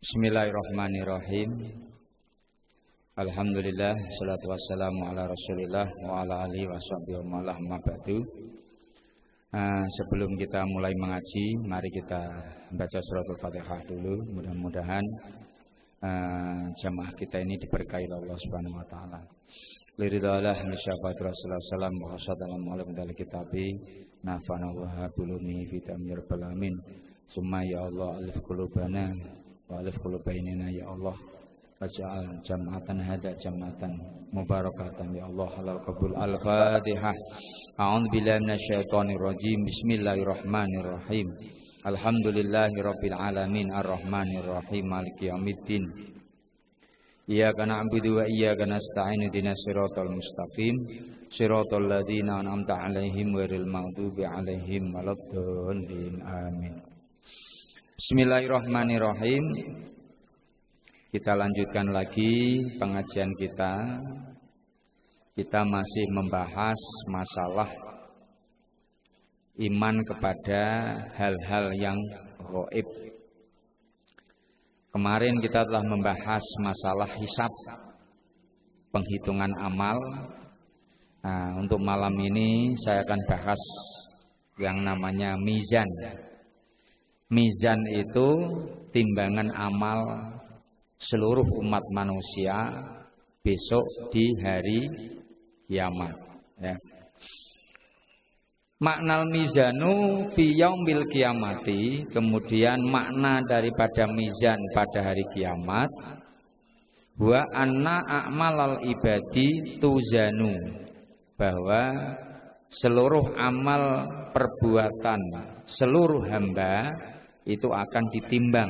Bismillahirrahmanirrahim. Alhamdulillah, salatu wassalamu ala Rasulillah wa ala alihi washabbihi wa man amma ba'du. Sebelum kita mulai mengaji, mari kita baca suratul Fatihah dulu. Mudah-mudahan jamaah kita ini diberkahi Allah Subhanahu wa taala. Liridallah misyafaat Rasulullah sallam wa sallallahu alaihi kitabi nafana wa habulumi fitamir balamin. Summa ya Allah alif qulubana wa alif qulubainina ya Allah. Waj'al jam'atan hada jam'atan mubarakatan ya Allah halal qabul. Al-Fatihah. A'udzu billahi minasyaitonir rajim. Bismillahirrahmanirrahim. Alhamdulillahirabbil alamin arrahmanir rahim maliki yaumiddin. Iyyaka na'budu wa iyyaka nasta'in ihdinas siratal mustaqim siratal ladzina an'amta 'alaihim ghairil maghdubi 'alaihim waladdallin. Amin. Bismillahirrahmanirrahim. Kita lanjutkan lagi pengajian kita. Kita masih membahas masalah iman kepada hal-hal yang gaib. Kemarin kita telah membahas masalah hisab, penghitungan amal. Nah, untuk malam ini saya akan bahas yang namanya mizan. Mizan itu timbangan amal seluruh umat manusia besok di hari kiamat. Ya. Maknal mizanu fi yaumil kiamati, kemudian makna daripada mizan pada hari kiamat, wa anna a'malal ibadi tuzanu, bahwa seluruh amal perbuatan seluruh hamba itu akan ditimbang.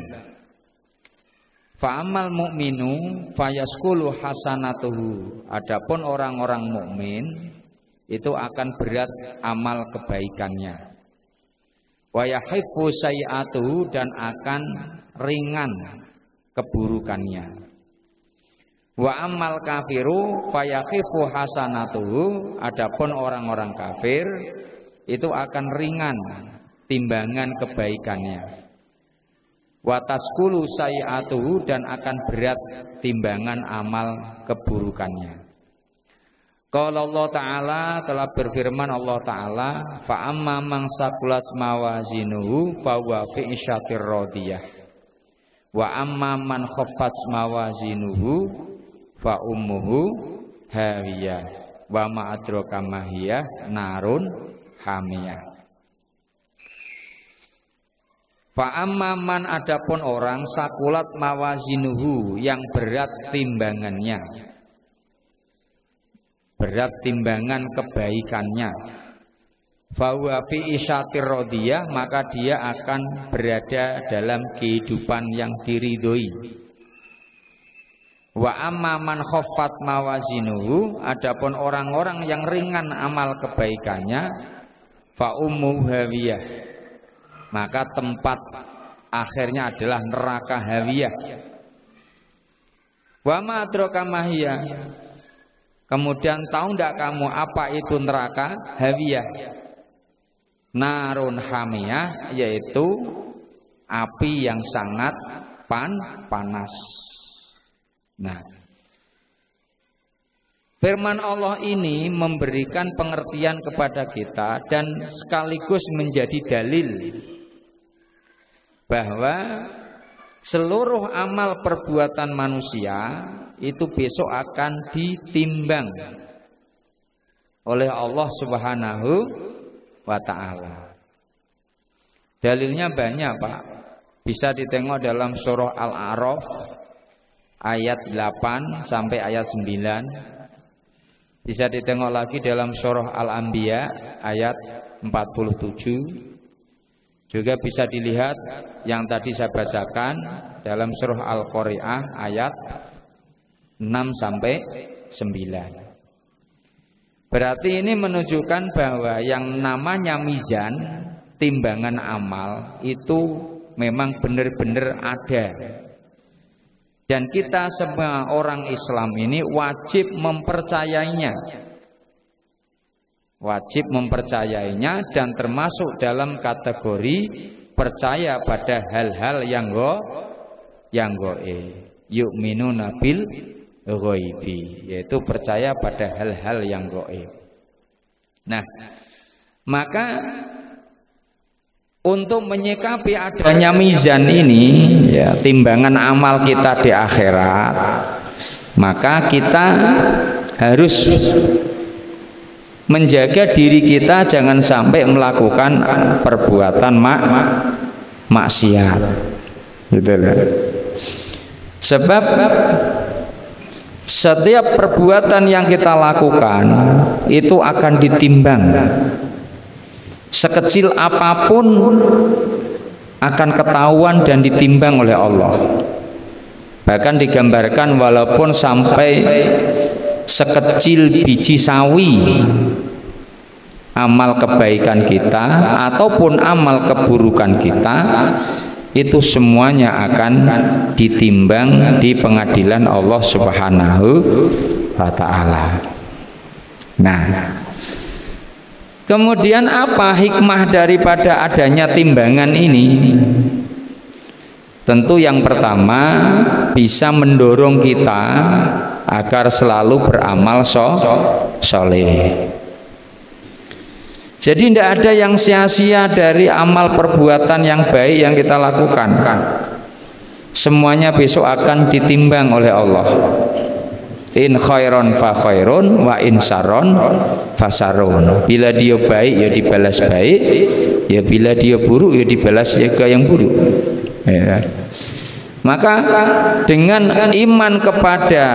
Fa amal mu'minu fayaskulu hasanatuhu, adapun orang-orang mukmin itu akan berat amal kebaikannya. Wa yahifu sayi'atuhu, dan akan ringan keburukannya. Wa amal kafiru fayahifu hasanatuhu, adapun orang-orang kafir itu akan ringan timbangan kebaikannya. Wa taskulu sayi'atuhu, dan akan berat timbangan amal keburukannya. Qala Allah Ta'ala, telah berfirman Allah Ta'ala, fa amma man saqulat mawazinuhu fa huwa fi isyatir radiyah wa amma man khaffat mawazinuhu fa ummuhu hawiyah wa ma adraka ma hiya narun hamiyah. Fa amma man, adapun orang saqulat mawazinuhu, yang berat timbangannya, berat timbangan kebaikannya, fahuwa fi isyatir radiyah, maka dia akan berada dalam kehidupan yang diridhoi. Wa amma man khaffat mawazinuhu, adapun orang-orang yang ringan amal kebaikannya, fa ummu hawiyah, maka tempat akhirnya adalah neraka hawiyah. Wa ma adraka ma hiya, kemudian tahu tidak kamu apa itu neraka hawiyah? Narun hamiyah, yaitu api yang sangat panas. Nah, firman Allah ini memberikan pengertian kepada kita dan sekaligus menjadi dalil bahwa seluruh amal perbuatan manusia itu besok akan ditimbang oleh Allah Subhanahu wa ta'ala. Dalilnya banyak, Pak. Bisa ditengok dalam surah Al-A'raf ayat 8 sampai ayat 9. Bisa ditengok lagi dalam surah Al-Anbiya ayat 47. Juga bisa dilihat yang tadi saya bacakan dalam surah Al-Qari'ah ayat 6 sampai 9. Berarti ini menunjukkan bahwa yang namanya mizan, timbangan amal, itu memang benar-benar ada. Dan kita semua orang Islam ini wajib mempercayainya. wajib mempercayainya, dan termasuk dalam kategori percaya pada hal-hal yang gaib. Yu'minuna bil ghaibi, yaitu percaya pada hal-hal yang gaib. Nah, maka untuk menyikapi adanya mizan ini, ya, timbangan amal kita di akhirat, maka kita harus menjaga diri kita jangan sampai melakukan perbuatan maksiat, gitu loh. Sebab setiap perbuatan yang kita lakukan itu akan ditimbang. Sekecil apapun akan ketahuan dan ditimbang oleh Allah. Bahkan digambarkan walaupun sampai sekecil biji sawi amal kebaikan kita ataupun amal keburukan kita, itu semuanya akan ditimbang di pengadilan Allah Subhanahu wa ta'ala. Nah, kemudian apa hikmah daripada adanya timbangan ini? Tentu yang pertama bisa mendorong kita agar selalu beramal soleh. Jadi tidak ada yang sia-sia dari amal perbuatan yang baik yang kita lakukan. Semuanya besok akan ditimbang oleh Allah. In khairon fa khairun wa in saron fa sarun. Bila dia baik ya dibalas baik, ya bila dia buruk ya dibalas juga yang buruk. Ya. Maka dengan iman kepada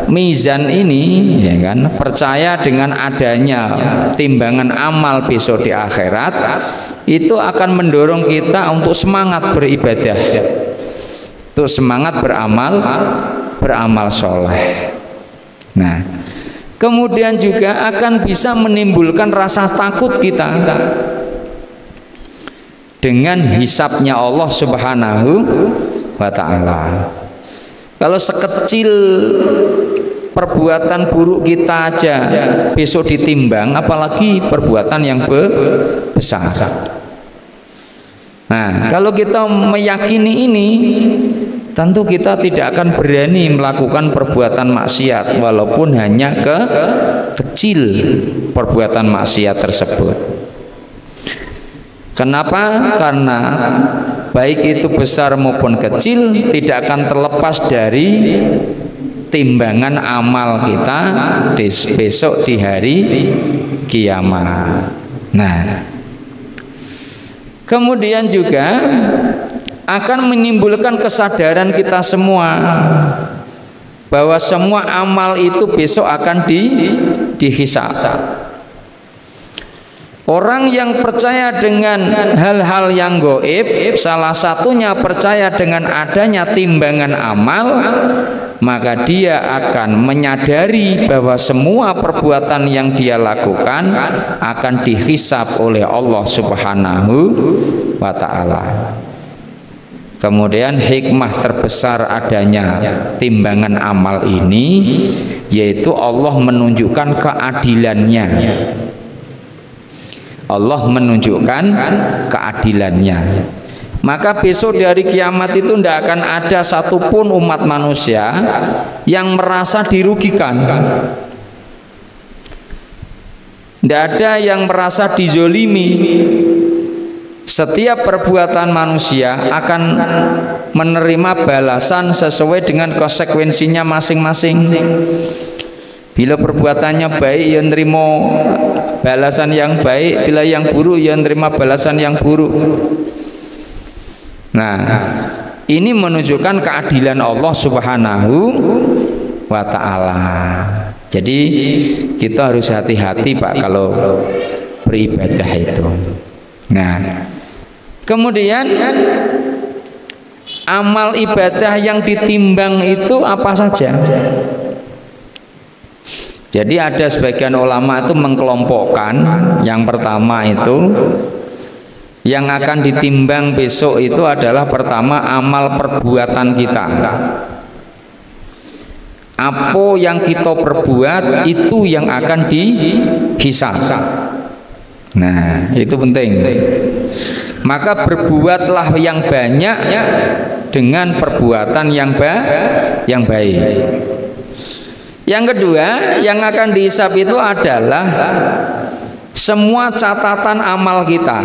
mizan ini, ya kan, percaya dengan adanya timbangan amal besok di akhirat, itu akan mendorong kita untuk semangat beribadah, untuk semangat beramal soleh. Nah, kemudian juga akan bisa menimbulkan rasa takut kita dengan hisabnya Allah Subhanahu wa ta'ala. Kalau sekecil perbuatan buruk kita aja besok ditimbang, apalagi perbuatan yang besar. Nah, kalau kita meyakini ini, tentu kita tidak akan berani melakukan perbuatan maksiat walaupun hanya kecil perbuatan maksiat tersebut. Kenapa? Karena baik itu besar maupun kecil tidak akan terlepas dari timbangan amal kita besok di hari kiamat. Nah, kemudian juga akan menimbulkan kesadaran kita semua bahwa semua amal itu besok akan dihisab. Orang yang percaya dengan hal-hal yang gaib, salah satunya percaya dengan adanya timbangan amal, maka dia akan menyadari bahwa semua perbuatan yang dia lakukan akan dihisab oleh Allah Subhanahu wa ta'ala. Kemudian hikmah terbesar adanya timbangan amal ini, yaitu Allah menunjukkan keadilannya. Allah menunjukkan keadilannya. Maka besok dari kiamat itu tidak akan ada satupun umat manusia yang merasa dirugikan. Tidak ada yang merasa dizolimi. Setiap perbuatan manusia akan menerima balasan sesuai dengan konsekuensinya masing-masing. Bila perbuatannya baik, ya nerima balasan yang baik. Bila yang buruk, ya nerima balasan yang buruk. Nah, ini menunjukkan keadilan Allah Subhanahu wa ta'ala. Jadi kita harus hati-hati Pak kalau beribadah itu. Nah, kemudian amal ibadah yang ditimbang itu apa saja? Jadi ada sebagian ulama itu mengkelompokkan, yang pertama itu yang akan ditimbang besok itu adalah pertama amal perbuatan kita. Apa yang kita perbuat itu yang akan dihisab. Nah, itu penting. Maka berbuatlah yang banyak dengan perbuatan yang baik. Yang kedua, yang akan dihisab itu adalah semua catatan amal kita.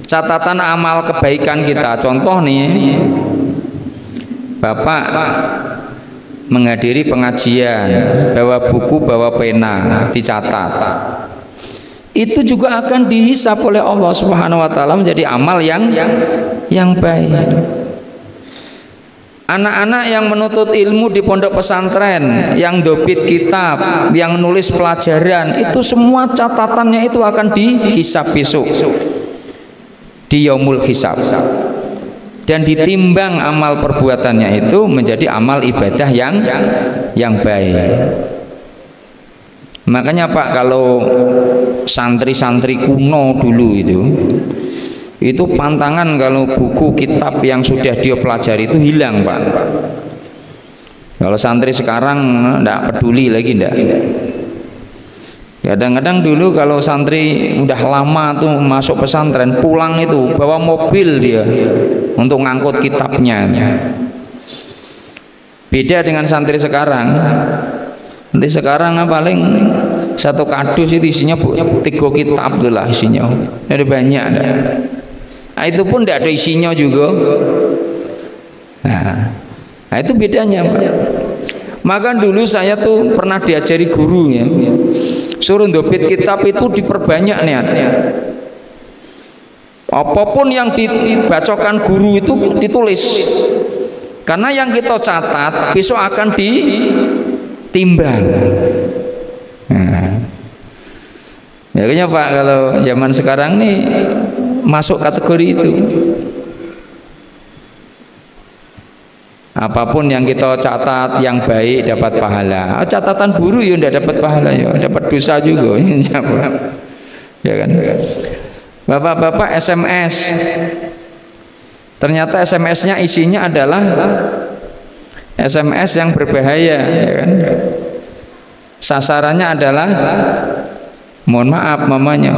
Catatan amal kebaikan kita. Contoh nih, Bapak menghadiri pengajian, bawa buku, bawa pena, dicatat. Itu juga akan dihisab oleh Allah Subhanahu wa taala menjadi amal yang baik. Anak-anak yang menuntut ilmu di pondok pesantren, yang dobit kitab, yang nulis pelajaran, itu semua catatannya itu akan dihisab besok di yaumul hisab, dan ditimbang amal perbuatannya itu menjadi amal ibadah yang baik. Makanya Pak, kalau santri-santri kuno dulu itu pantangan kalau buku kitab yang sudah dia pelajari itu hilang Pak. Kalau santri sekarang enggak peduli lagi, enggak. Kadang-kadang dulu kalau santri udah lama tuh masuk pesantren, pulang itu bawa mobil dia untuk ngangkut kitabnya. Beda dengan santri sekarang. Nanti sekarang paling satu kardus itu isinya 3 kitab tuh lah isinya. Ada banyak ada. Nah, itu pun tidak ada isinya juga. Nah, itu bedanya Pak. Maka dulu saya tuh pernah diajari guru ya, suruh dobit kitab itu diperbanyak nih. Apapun yang dibacakan guru itu ditulis, karena yang kita catat besok akan ditimbang. Ya kayaknya Pak, kalau zaman sekarang nih masuk kategori itu. Apapun yang kita catat yang baik dapat pahala. Catatan buruk ya tidak dapat pahala, ya dapat dosa juga. Ya kan? Bapak-bapak SMS, ternyata SMS-nya isinya adalah SMS yang berbahaya, ya kan? Sasarannya adalah, mohon maaf mamanya,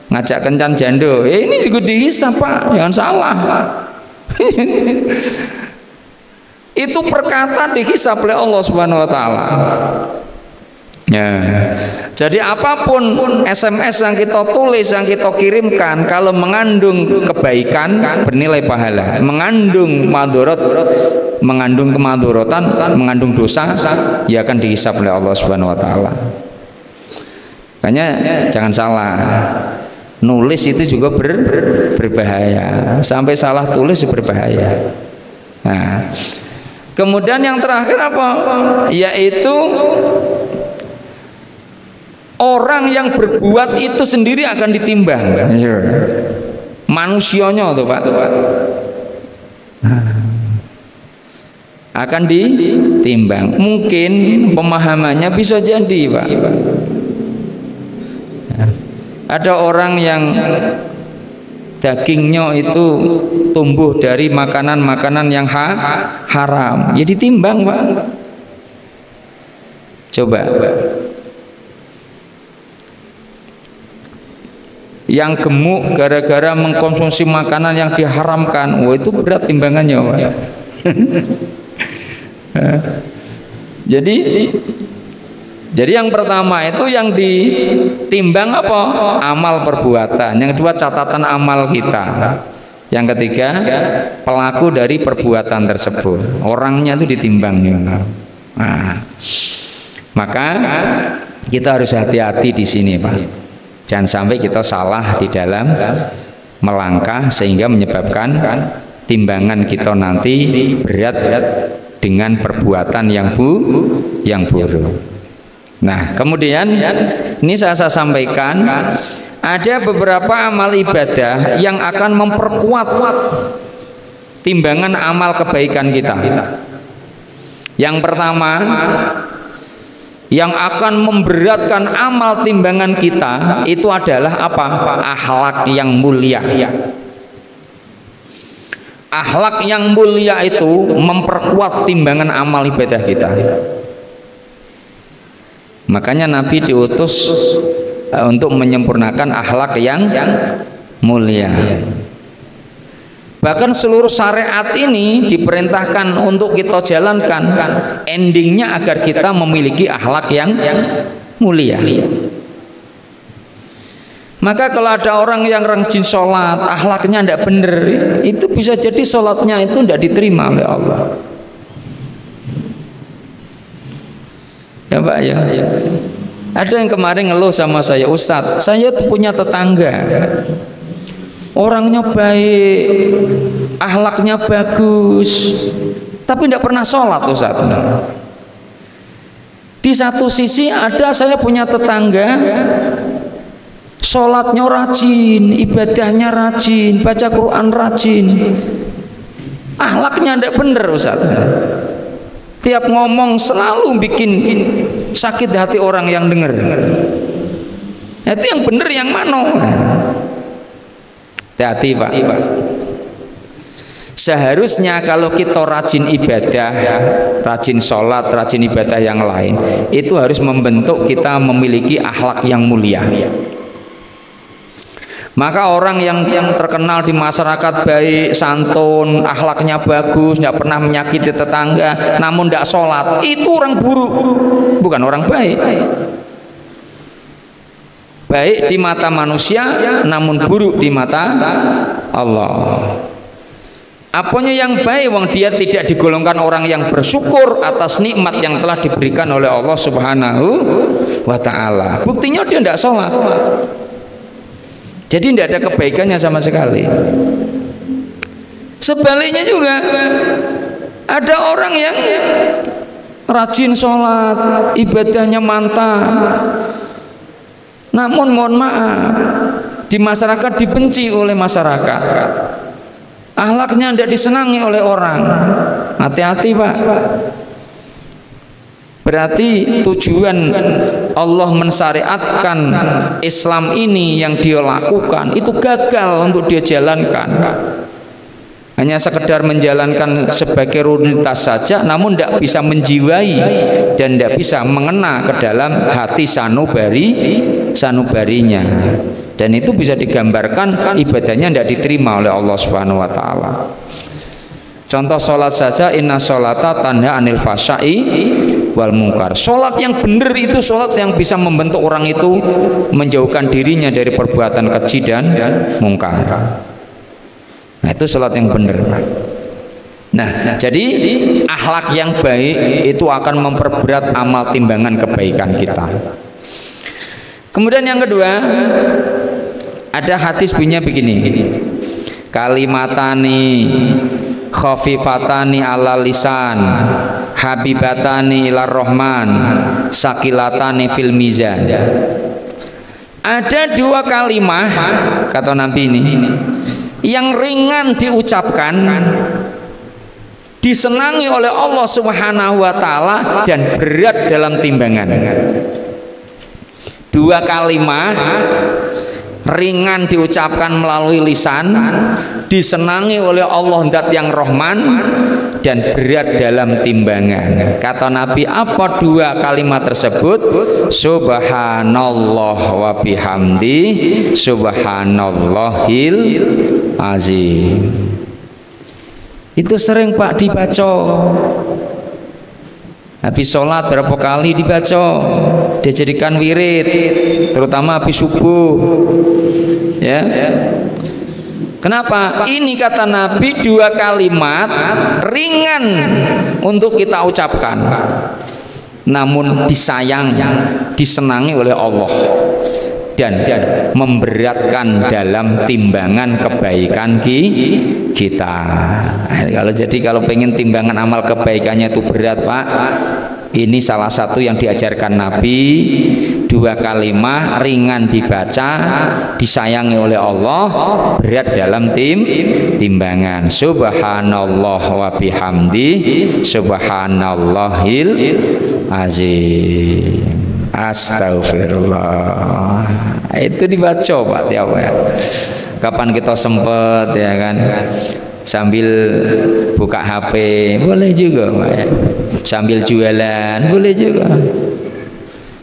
ngajak kencan jando. Ini juga dihisab Pak, jangan salah. Itu perkataan dihisab oleh Allah Subhanahu wa taala. Ya. Jadi apapun SMS yang kita tulis, yang kita kirimkan, kalau mengandung kebaikan bernilai pahala, mengandung madharat, mengandung kemadharatan, mengandung dosa, ya akan dihisab oleh Allah Subhanahu wa taala. Makanya jangan salah. Nulis itu juga berbahaya. Sampai salah tulis berbahaya. Nah, kemudian yang terakhir apa? Yaitu orang yang berbuat itu sendiri akan ditimbang. Manusianya tuh Pak. Akan ditimbang. Mungkin pemahamannya bisa jadi Pak. Ada orang yang dagingnya itu tumbuh dari makanan-makanan yang haram, ya ditimbang Pak. Coba yang gemuk gara-gara mengkonsumsi makanan yang diharamkan, wah itu berat timbangannya Pak. Jadi yang pertama itu yang ditimbang apa? Amal perbuatan. Yang kedua catatan amal kita. Yang ketiga pelaku dari perbuatan tersebut. Orangnya itu ditimbang. Nah, maka kita harus hati-hati di sini Pak. Jangan sampai kita salah di dalam melangkah sehingga menyebabkan timbangan kita nanti berat dengan perbuatan yang buruk. Nah, kemudian ini saya sampaikan ada beberapa amal ibadah yang akan memperkuat timbangan amal kebaikan kita. Yang pertama, yang akan memberatkan amal timbangan kita itu adalah apa? Akhlak yang mulia. Akhlak yang mulia itu memperkuat timbangan amal ibadah kita. Makanya Nabi diutus untuk menyempurnakan akhlak yang mulia. Bahkan seluruh syariat ini diperintahkan untuk kita jalankan, endingnya agar kita memiliki akhlak yang mulia. Maka kalau ada orang yang rajin sholat, akhlaknya tidak benar, itu bisa jadi sholatnya itu tidak diterima oleh Allah. Ya Pak ya. Ada yang kemarin ngeluh sama saya, Ustadz, saya punya tetangga, orangnya baik, akhlaknya bagus, tapi tidak pernah sholat, Ustadz. Di satu sisi ada saya punya tetangga, sholatnya rajin, ibadahnya rajin, baca Quran rajin, akhlaknya tidak benar, Ustadz. Tiap ngomong selalu bikin sakit hati orang yang dengar. Itu yang benar yang mana? Hati-hati Pak. Seharusnya kalau kita rajin ibadah, rajin sholat, rajin ibadah yang lain, itu harus membentuk kita memiliki akhlak yang mulia. Maka orang yang terkenal di masyarakat baik, santun, akhlaknya bagus, tidak pernah menyakiti tetangga, namun tidak sholat, itu orang buruk, bukan orang baik. Baik di mata manusia, namun buruk di mata Allah. Apanya yang baik, wong dia tidak digolongkan orang yang bersyukur atas nikmat yang telah diberikan oleh Allah Subhanahu wa Ta'ala. Buktinya dia tidak sholat. Jadi tidak ada kebaikannya sama sekali. Sebaliknya juga ada orang yang rajin sholat, ibadahnya mantap, namun mohon maaf, di masyarakat dibenci oleh masyarakat, akhlaknya tidak disenangi oleh orang. Hati-hati Pak. Berarti tujuan Allah mensyariatkan Islam ini yang dia lakukan itu gagal untuk dia jalankan. Hanya sekedar menjalankan sebagai rutinitas saja, namun tidak bisa menjiwai dan tidak bisa mengena ke dalam hati sanubarinya. Dan itu bisa digambarkan ibadahnya tidak diterima oleh Allah Subhanahu wa Ta'ala. Contoh sholat saja, inna sholata tanha anil fasya'i wal mungkar. Sholat yang benar itu sholat yang bisa membentuk orang itu menjauhkan dirinya dari perbuatan keji dan mungkar. Nah itu sholat yang benar. Nah jadi akhlak yang baik itu akan memperberat amal timbangan kebaikan kita. Kemudian yang kedua, ada hadis bunyinya begini, kalimatani khafifatani ala lisan habibatani ilar rahman sakilatani fil mizan. Ada dua kalimat kata Nabi ini yang ringan diucapkan, disenangi oleh Allah Subhanahu wa Ta'ala dan berat dalam timbangan. Dua kalimat ringan diucapkan melalui lisan, disenangi oleh Allah Zat yang Rahman, dan berat dalam timbangan. Kata Nabi, apa dua kalimat tersebut? Subhanallah wa bihamdi subhanallahil azim. Itu sering Pak dibaca. Habis sholat berapa kali dibaca, dijadikan wirid, terutama habis subuh. Ya. Kenapa? Ini kata Nabi dua kalimat ringan untuk kita ucapkan, namun disayang, disenangi oleh Allah dan memberatkan dalam timbangan kebaikan kita. Kalau pengen timbangan amal kebaikannya itu berat Pak, ini salah satu yang diajarkan Nabi. Dua kalimat ringan dibaca, disayangi oleh Allah, berat dalam timbangan. Subhanallah wa bihamdi subhanallahil azim. Astagfirullah. Itu dibaca Pak tiap ya. Kapan kita sempet ya kan. sambil buka HP boleh juga Pak, ya. Sambil jualan boleh juga,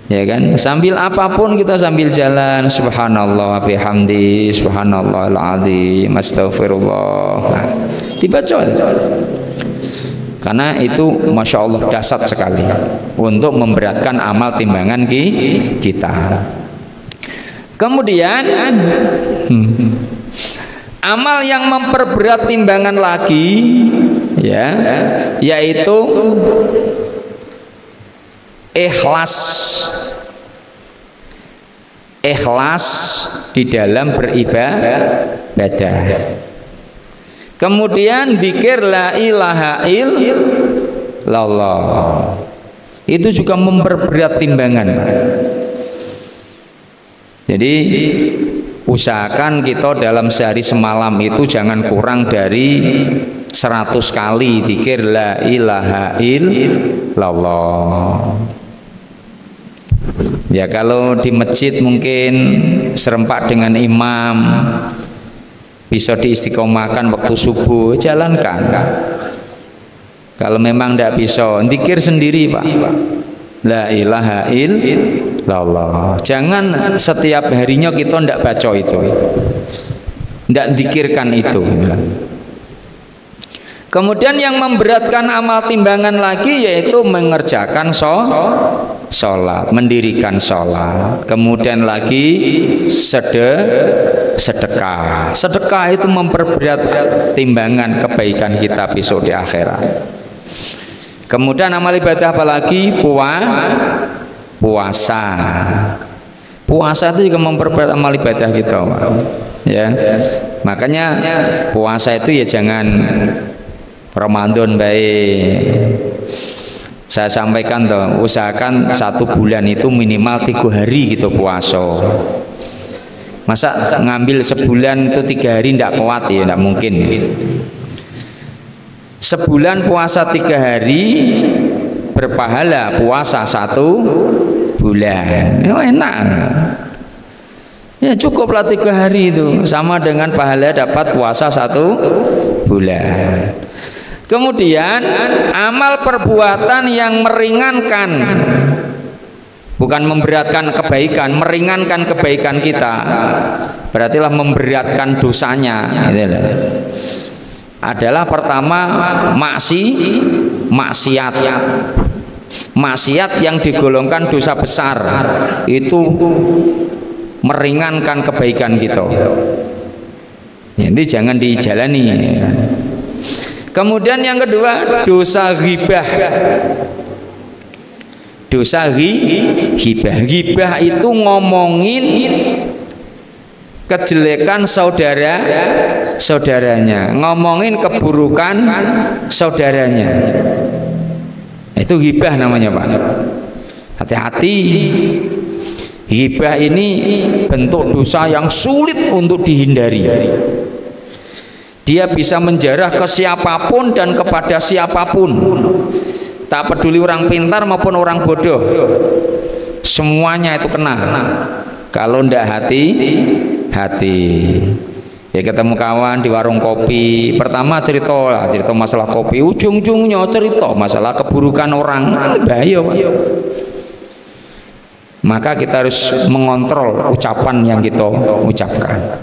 ya kan, sambil apapun kita sambil jalan, subhanallah bihamdi subhanallahil azim astagfirullah, nah, dibaca karena itu masya Allah dahsyat sekali untuk memberatkan amal timbangan kita. Kemudian amal yang memperberat timbangan lagi, ya, yaitu ikhlas di dalam beribadah. Kemudian dzikir la ilaha illallah itu juga memperberat timbangan. Jadi usahakan kita dalam sehari semalam itu jangan kurang dari 100 kali dzikir la ilaha illallah. Ya kalau di masjid mungkin serempak dengan imam, bisa diistiqomahkan waktu subuh, jalankan. Kalau memang tidak bisa, dzikir sendiri Pak, la ilaha illallah. Jangan setiap harinya kita tidak baca itu, tidak dzikirkan itu. Kemudian yang memberatkan amal timbangan lagi yaitu mengerjakan sholat, mendirikan sholat. Kemudian lagi sedekah. Sedekah itu memperberat timbangan kebaikan kita besok di akhirat. Kemudian amal ibadah apalagi? Puasa. Puasa itu juga memperberat amal ibadah kita, ya. Makanya puasa itu ya jangan Ramadan baik. Saya sampaikan toh, usahakan 1 bulan itu minimal 3 hari gitu puasa. Masa ngambil sebulan itu 3 hari tidak kuat ya, tidak mungkin. Sebulan puasa 3 hari berpahala puasa 1 bulan. Ya, enak. Ya cukuplah 3 hari itu, sama dengan pahala dapat puasa 1 bulan. Kemudian amal perbuatan yang meringankan, bukan memberatkan kebaikan, meringankan kebaikan kita, berartilah memberatkan dosanya. Adalah pertama maksiat yang digolongkan dosa besar, itu meringankan kebaikan kita. Jadi jangan dijalani. Kemudian yang kedua, dosa ghibah. Dosa ghibah. Ghibah itu ngomongin kejelekan saudaranya, ngomongin keburukan saudaranya. Itu ghibah namanya Pak. Hati-hati. Ghibah ini bentuk dosa yang sulit untuk dihindari. Dia bisa menjarah ke siapapun dan kepada siapapun, tak peduli orang pintar maupun orang bodoh, semuanya itu kena kalau ndak hati-hati. Ya ketemu kawan di warung kopi, pertama cerita masalah kopi, ujung-ujungnya cerita masalah keburukan orang, bahaya Pak. Maka kita harus mengontrol ucapan yang kita ucapkan.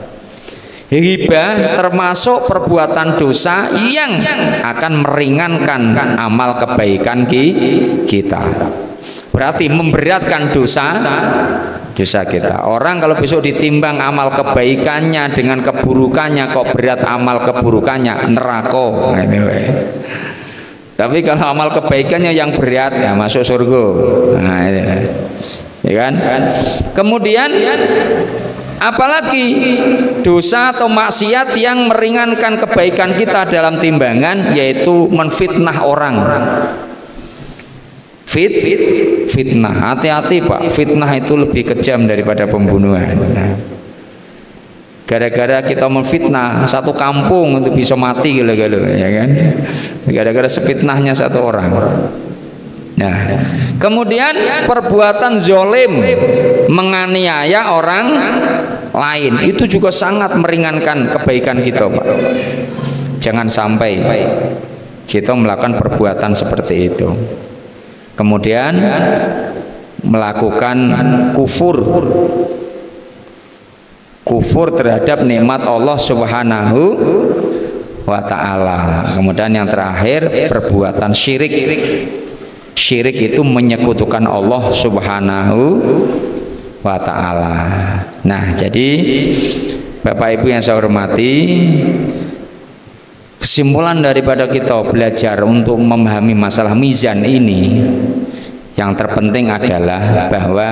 Ghibah termasuk perbuatan dosa yang akan meringankan amal kebaikan kita. Berarti memberatkan dosa kita. Orang kalau besok ditimbang amal kebaikannya dengan keburukannya, kok berat amal keburukannya, neraka. Tapi kalau amal kebaikannya yang berat, ya masuk surga. Nah, ya kan? Kemudian apalagi dosa atau maksiat yang meringankan kebaikan kita dalam timbangan, yaitu menfitnah orang. Fitnah, hati-hati Pak, fitnah itu lebih kejam daripada pembunuhan. Gara-gara kita menfitnah satu kampung untuk bisa mati gila-gila, ya kan? Gara-gara sefitnahnya satu orang. Nah, kemudian perbuatan zolim, menganiaya orang lain, itu juga sangat meringankan kebaikan kita Pak. Jangan sampai kita melakukan perbuatan seperti itu. Kemudian melakukan kufur terhadap nikmat Allah Subhanahu wa ta'ala. Kemudian yang terakhir perbuatan syirik. Syirik itu menyekutukan Allah Subhanahu wa ta'ala. Nah, jadi Bapak Ibu yang saya hormati, kesimpulan daripada kita belajar untuk memahami masalah mizan ini, yang terpenting adalah bahwa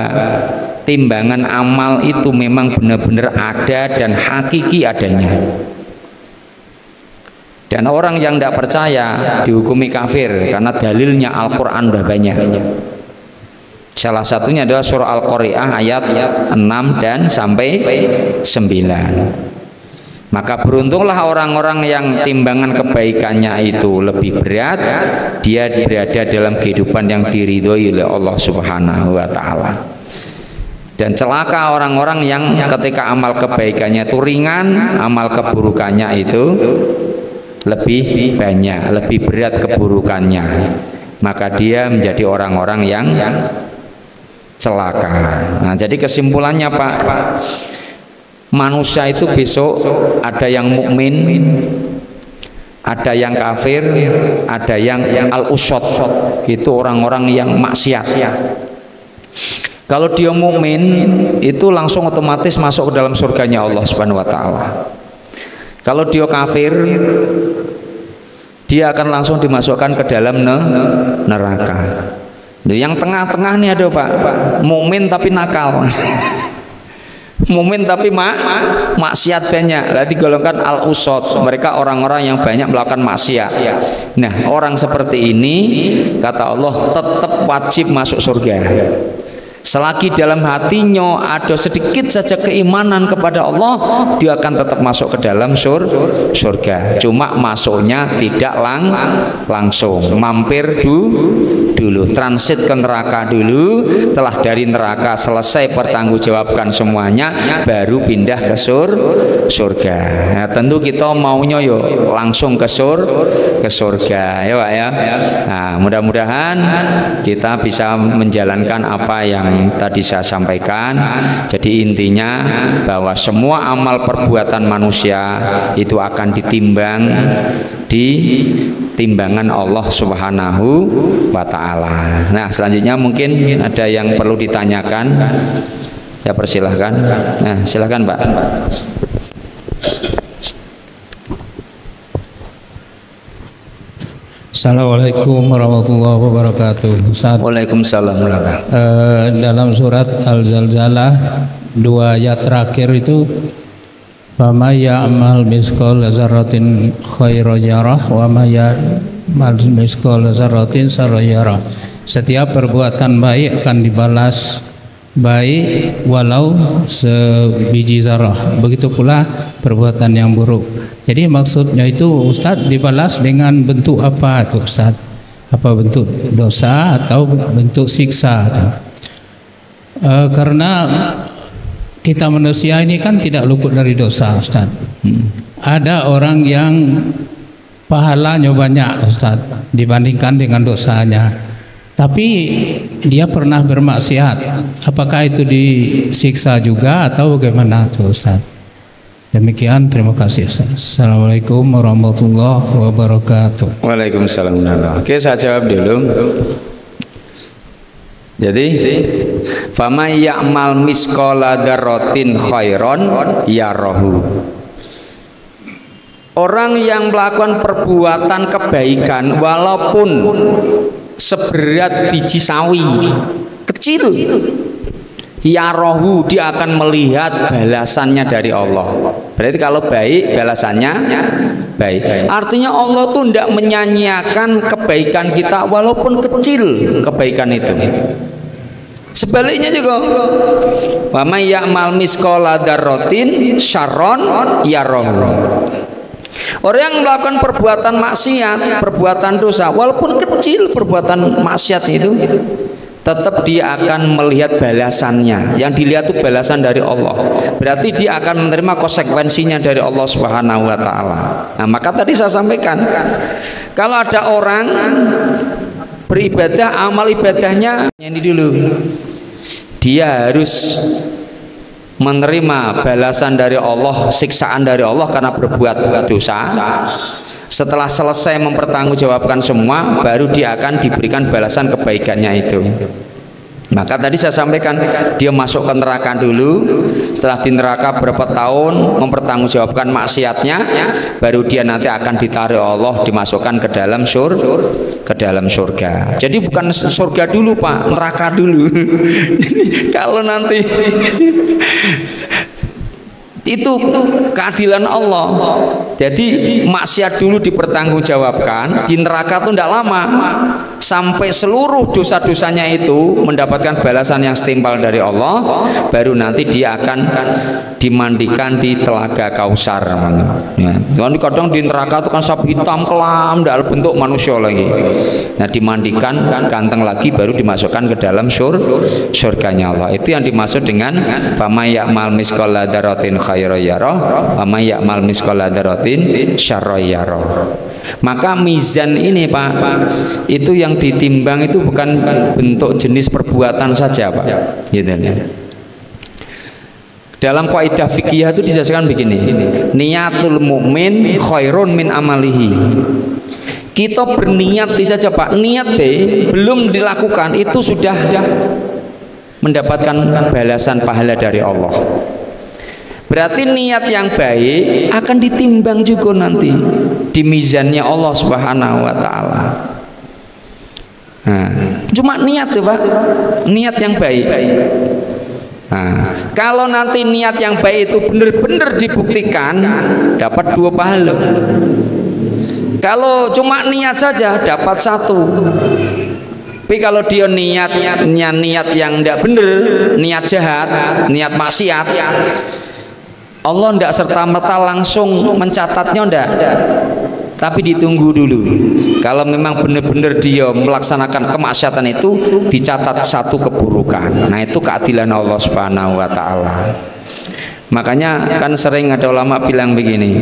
timbangan amal itu memang benar-benar ada dan hakiki adanya. Dan orang yang tidak percaya dihukumi kafir karena dalilnya Al-Quran sudah banyak. Salah satunya adalah surah Al-Qari'ah ayat 6 dan sampai 9. Maka beruntunglah orang-orang yang timbangan kebaikannya itu lebih berat, dia berada dalam kehidupan yang diridhoi oleh Allah Subhanahu wa ta'ala. Dan celaka orang-orang yang ketika amal kebaikannya itu ringan, amal keburukannya itu lebih banyak, lebih berat keburukannya, maka dia menjadi orang-orang yang celaka. Nah, jadi kesimpulannya Pak, manusia itu besok ada yang mukmin, ada yang kafir, ada yang al-usot, itu orang-orang yang maksiat. Kalau dia mukmin itu langsung otomatis masuk ke dalam surganya Allah Subhanahu wa ta'ala. Kalau dia kafir, dia akan langsung dimasukkan ke dalam neraka. Yang tengah-tengah nih ada Pak, mukmin tapi nakal. Mukmin tapi maksiat banyak. Berarti golongan al-usot, mereka orang-orang yang banyak melakukan maksiat. Nah, orang seperti ini kata Allah tetap wajib masuk surga. Selagi dalam hatinya ada sedikit saja keimanan kepada Allah, dia akan tetap masuk ke dalam surga. Cuma masuknya tidak langsung, mampir dulu, transit ke neraka dulu. Setelah dari neraka selesai pertanggungjawabkan semuanya, baru pindah ke surga. Nah, tentu kita maunya yo langsung ke surga, ya Pak ya. Nah, mudah-mudahan kita bisa menjalankan apa yang tadi saya sampaikan. Jadi intinya bahwa semua amal perbuatan manusia itu akan ditimbang di timbangan Allah Subhanahu wa ta'ala. Nah, selanjutnya mungkin ada yang perlu ditanyakan, ya persilahkan. Nah, silahkan Pak. Assalamualaikum warahmatullahi wabarakatuh. Waalaikumsalam. Dalam surat Al-Zalzalah 2 ayat terakhir itu, "Wa may ya'mal misqal dzarratin khairan yarah wa may ya'mal misqal dzarratin syarran yarah." Setiap perbuatan baik akan dibalas baik walau sebiji zarah. Begitu pula perbuatan yang buruk. Jadi maksudnya itu Ustadz dibalas dengan bentuk apa itu Ustadz? Apa bentuk dosa atau bentuk siksa? Karena kita manusia ini kan tidak luput dari dosa Ustadz. Ada orang yang pahalanya banyak Ustadz dibandingkan dengan dosanya, tapi dia pernah bermaksiat. Apakah itu disiksa juga atau bagaimana tuh Ustaz? Demikian, terima kasih Ustaz. Assalamualaikum warahmatullahi wabarakatuh. Waalaikumsalam. Oke, saya jawab dulu. Jadi, "Faman ya'mal misqala dzarratin khairon yarahu." Orang yang melakukan perbuatan kebaikan walaupun seberat biji sawi kecil, ya rohu, dia akan melihat balasannya dari Allah. Berarti kalau baik balasannya baik. Artinya Allah tuh tidak menyanyiakan kebaikan kita walaupun kecil kebaikan itu. Sebaliknya juga, wa may ya'mal misqala dzarratin syarron yarahu. Orang yang melakukan perbuatan maksiat, perbuatan dosa, walaupun kecil perbuatan maksiat itu, tetap dia akan melihat balasannya. Yang dilihat itu balasan dari Allah. Berarti dia akan menerima konsekuensinya dari Allah Subhanahu wa taala. Nah, maka tadi saya sampaikan, kalau ada orang beribadah, amal ibadahnya ini dulu, dia harus menerima balasan dari Allah, siksaan dari Allah karena berbuat dosa. Setelah selesai mempertanggungjawabkan semua, baru dia akan diberikan balasan kebaikannya itu. Maka tadi saya sampaikan, dia masuk ke neraka dulu. Setelah di neraka berapa tahun mempertanggungjawabkan maksiatnya, baru dia nanti akan ditarik Allah, dimasukkan ke dalam surga. Jadi bukan surga dulu Pak, neraka dulu. Kalau nanti itu keadilan Allah. Jadi maksiat dulu dipertanggungjawabkan, di neraka itu tidak lama sampai seluruh dosa-dosanya itu mendapatkan balasan yang setimpal dari Allah, baru nanti dia akan dimandikan di telaga Kausar. Ya. Kadang di neraka itu kan sapi hitam kelam, tidak bentuk manusia lagi. Nah, dimandikan ganteng lagi, baru dimasukkan ke dalam surganya Allah. Itu yang dimaksud dengan famay ya'mal misqala dzarratin khairan yarah, famay ya'mal misqala dzarratin syarran yarah. Maka mizan ini Pak, itu yang ditimbang itu bukan bentuk jenis perbuatan saja Pak, gitu ya. Dalam kaidah fikih itu dijelaskan begini, niatul mukmin khairun min amalihi. Kita berniat saja Pak, niat belum dilakukan itu sudah mendapatkan balasan pahala dari Allah. Berarti niat yang baik akan ditimbang juga nanti di mizannya Allah Subhanahu wa taala. Nah, cuma niat tuh Pak, niat yang baik. Nah, kalau nanti niat yang baik itu benar-benar dibuktikan, dapat 2 pahala. Kalau cuma niat saja dapat 1. Tapi kalau dia niat yang tidak benar, niat jahat, niat maksiat, Allah tidak serta-merta langsung mencatatnya, tidak, tapi ditunggu dulu. Kalau memang benar-benar dia melaksanakan kemaksiatan itu, dicatat 1 keburukan. Nah, itu keadilan Allah Subhanahu wa taala. Makanya kan sering ada ulama bilang begini,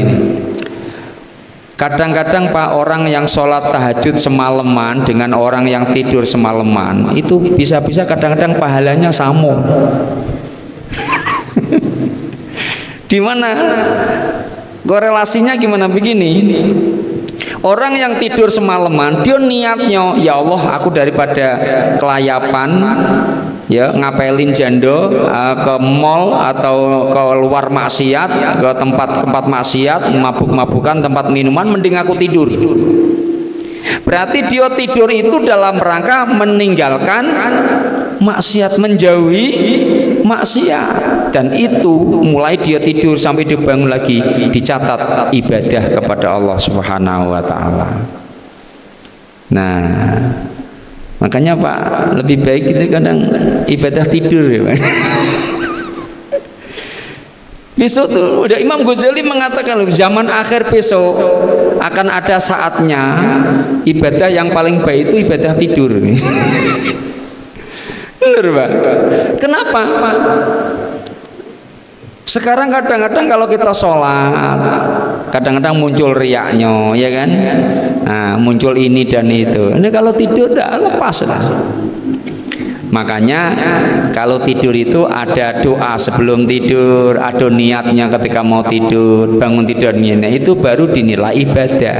kadang-kadang Pak, orang yang sholat tahajud semalaman dengan orang yang tidur semalaman itu bisa-bisa kadang-kadang pahalanya sama. Di mana korelasinya gimana? Begini, orang yang tidur semalaman dia niatnya, ya Allah aku daripada kelayapan ya ngapelin jando ke mall atau ke luar maksiat, ke tempat maksiat, mabuk-mabukan, tempat minuman, mending aku tidur. Berarti dia tidur itu dalam rangka meninggalkan maksiat, menjauhi maksiat. Dan itu mulai dia tidur sampai dia bangun lagi dicatat ibadah kepada Allah Subhanahu wa taala. Nah, makanya Pak, lebih baik kita kadang ibadah tidur ya Pak. Besok tuh udah Imam Ghazali mengatakan zaman akhir besok akan ada saatnya ibadah yang paling baik itu ibadah tidur. Bener Pak. Kenapa Pak? Sekarang kadang-kadang kalau kita sholat, kadang-kadang muncul riaknya, ya kan? Nah, muncul ini dan itu. Ini kalau tidur udah lepas lah. Makanya kalau tidur itu ada doa sebelum tidur, ada niatnya ketika mau tidur, bangun tidurnya, itu baru dinilai ibadah.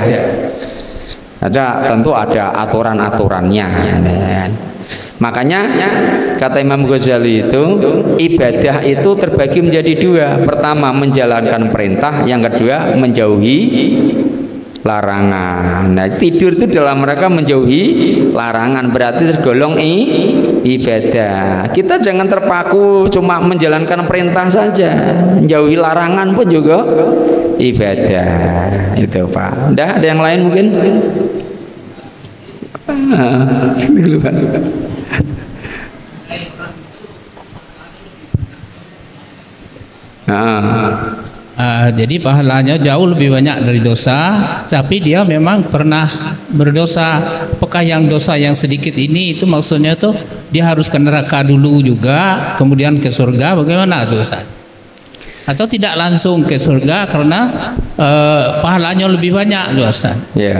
Tentu ada aturan-aturannya. Makanya kata Imam Ghazali itu ibadah itu terbagi menjadi 2. Pertama menjalankan perintah, yang kedua menjauhi larangan. Nah, tidur itu dalam mereka menjauhi larangan, berarti tergolong ibadah. Kita jangan terpaku cuma menjalankan perintah saja, menjauhi larangan pun juga ibadah. Itu Pak. Udah ada yang lain mungkin? Jadi pahalanya jauh lebih banyak dari dosa, tapi dia memang pernah berdosa. Apakah yang dosa yang sedikit ini itu maksudnya tuh dia harus ke neraka dulu juga, kemudian ke surga, bagaimana tuh Ustaz? Atau tidak langsung ke surga karena pahalanya lebih banyak tuh Ustaz? Ya.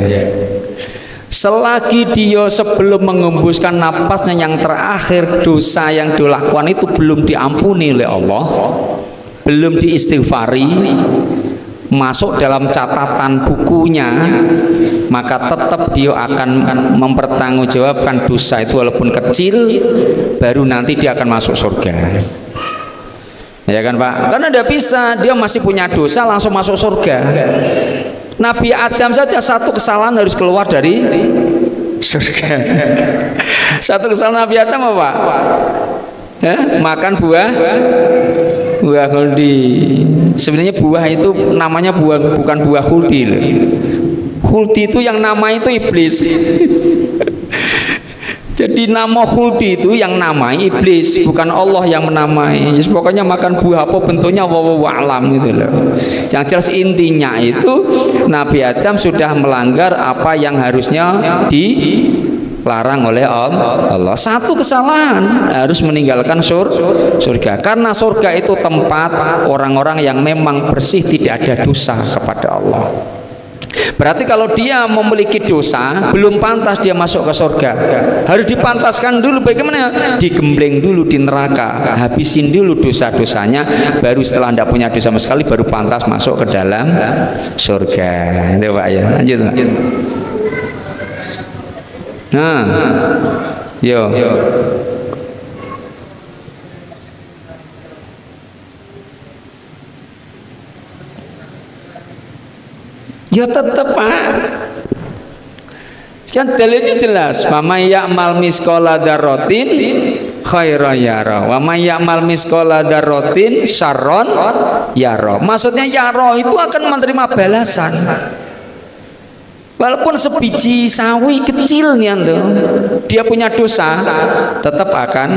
Selagi dia sebelum mengembuskan napasnya yang terakhir, dosa yang dilakukan itu belum diampuni oleh Allah, belum diistighfari, masuk dalam catatan bukunya, maka tetap dia akan mempertanggungjawabkan dosa itu walaupun kecil, baru nanti dia akan masuk surga. Ya kan Pak? Karena tidak bisa, dia masih punya dosa langsung masuk surga. Nabi Adam saja satu kesalahan harus keluar dari surga. Satu kesalahan Nabi Adam apa? Makan buah khuldi. Sebenarnya buah itu namanya bukan buah khuldi. Khuldi itu yang nama itu iblis. Jadi nama khuldi itu yang namai iblis, bukan Allah yang menamai. Pokoknya makan buah apa bentuknya wallahu a'lam gitu loh. Yang jelas intinya itu Nabi Adam sudah melanggar apa yang harusnya dilarang oleh Allah. Satu kesalahan harus meninggalkan surga. Karena surga itu tempat orang-orang yang memang bersih, tidak ada dosa kepada Allah. Berarti kalau dia memiliki dosa, belum pantas dia masuk ke surga. Harus dipantaskan dulu. Bagaimana? Digembleng dulu di neraka, habisin dulu dosa-dosanya, baru setelah tidak punya dosa sama sekali, baru pantas masuk ke dalam surga. Itu Pak ya. Lanjut Pak. Nah, yo. Ya tetap Pak. Kan dalilnya jelas. Wa may ya'mal misqala dzarratin khairan yara, wa may ya'mal misqala dzarratin syarran yara. Maksudnya yara itu akan menerima balasan. Walaupun sebiji sawi kecilnya tuh, dia punya dosa, tetap akan,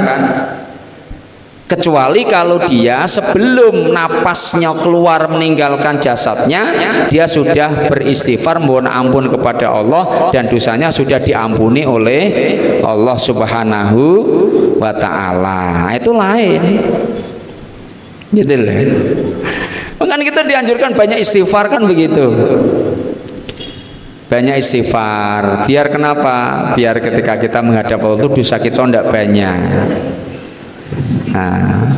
kecuali kalau dia sebelum napasnya keluar meninggalkan jasadnya, dia sudah beristighfar mohon ampun kepada Allah dan dosanya sudah diampuni oleh Allah Subhanahu wa ta'ala. Itu lain. Gitu loh. Makanya kita dianjurkan banyak istighfar kan begitu. Banyak istighfar. Biar kenapa? Biar ketika kita menghadap Allah itu dosa kita tidak banyak. Nah,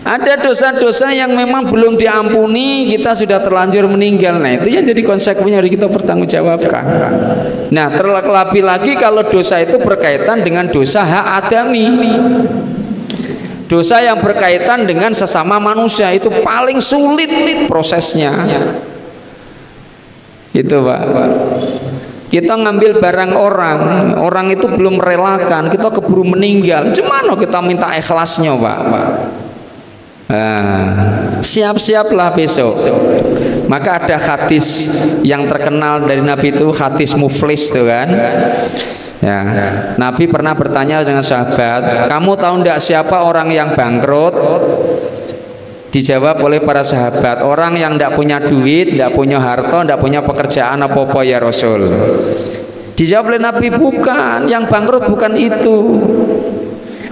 ada dosa-dosa yang memang belum diampuni, kita sudah terlanjur meninggal. Nah, itu yang jadi konsekuensinya harus kita pertanggungjawabkan. Nah, terlebih lagi kalau dosa itu berkaitan dengan dosa hak adami, dosa yang berkaitan dengan sesama manusia, itu paling sulit prosesnya. Itu Pak. Kita ngambil barang orang itu belum merelakan, kita keburu meninggal. Gimana kita minta ikhlasnya Pak? Siap-siaplah besok. Maka ada hadis yang terkenal dari Nabi itu, hadis muflis itu kan. Ya, Nabi pernah bertanya dengan sahabat, kamu tahu tidak siapa orang yang bangkrut? Dijawab oleh para sahabat, orang yang tidak punya duit, tidak punya harta, tidak punya pekerjaan apa-apa ya Rasul. Dijawab oleh Nabi, bukan, yang bangkrut bukan itu.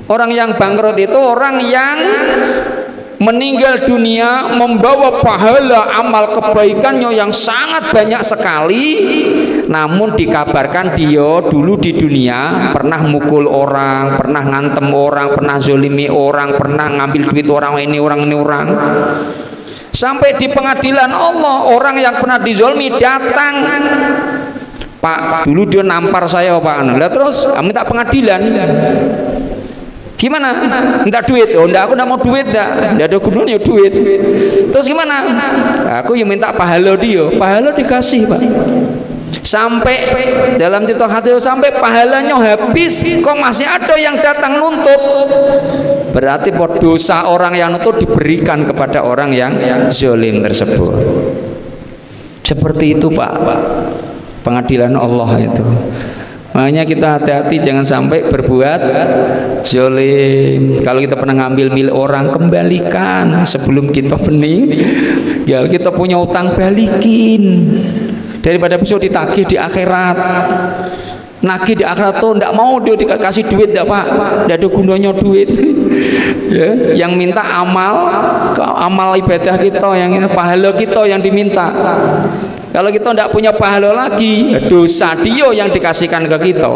Orang yang bangkrut itu orang yang meninggal dunia membawa pahala amal kebaikannya yang sangat banyak sekali, namun dikabarkan dia dulu di dunia pernah mukul orang, pernah ngantem orang, pernah zolimi orang, pernah ngambil duit orang ini orang. Sampai di pengadilan Allah, orang yang pernah dizolimi datang, Pak, dulu dia nampar saya Pak. Lah terus minta pengadilan. Gimana? Minta duit? Oh enggak, aku enggak mau duit, enggak ada gunanya duit. Terus gimana? Aku yang minta pahala dia, pahala dikasih Pak. Sampai dalam cerita hati sampai pahalanya habis, kok masih ada yang datang nuntut. Berarti dosa orang yang nuntut diberikan kepada orang yang zalim tersebut. Seperti itu Pak, pengadilan Allah itu. Makanya kita hati-hati jangan sampai berbuat zalim. Kalau kita pernah ngambil milik orang, kembalikan sebelum kita meninggal. Kita punya utang, balikin, daripada besok ditagih di akhirat. nagih di akhirat tuh ndak mau dia dikasih duit, ndak Pak, ndak ada gunanya duit. Ya, yang minta amal ibadah kita, yang pahala kita yang diminta. Kalau kita ndak punya pahala lagi, dosa dia yang dikasihkan ke kita.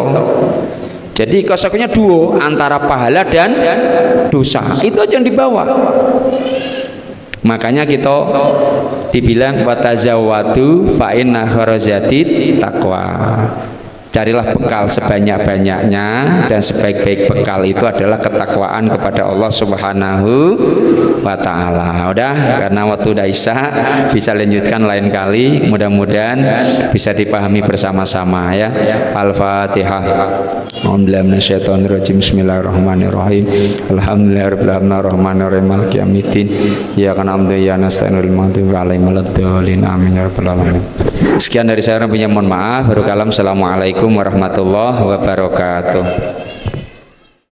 Jadi konsekuensinya duo antara pahala dan dosa, itu aja yang dibawa. Makanya kita dibilang watazawwadu fa inna khairozatid taqwa. Carilah bekal sebanyak-banyaknya, dan sebaik-baik bekal itu adalah ketakwaan kepada Allah Subhanahu wa Ta'ala. Udah, karena waktu udah isya, bisa lanjutkan lain kali. Mudah-mudahan bisa dipahami bersama-sama ya. Al-Fatihah. Bismillahirrahmanirrahim. Alhamdulillahirabbil alamin maliki yaumiddin. Iyyaka na'budu wa iyyaka nasta'in ihdinas siratal mustaqim. Amin ya rabbal alamin. Sekian dari saya, punya mohon maaf. Baru kalam. Assalamualaikum warahmatullahi wabarakatuh.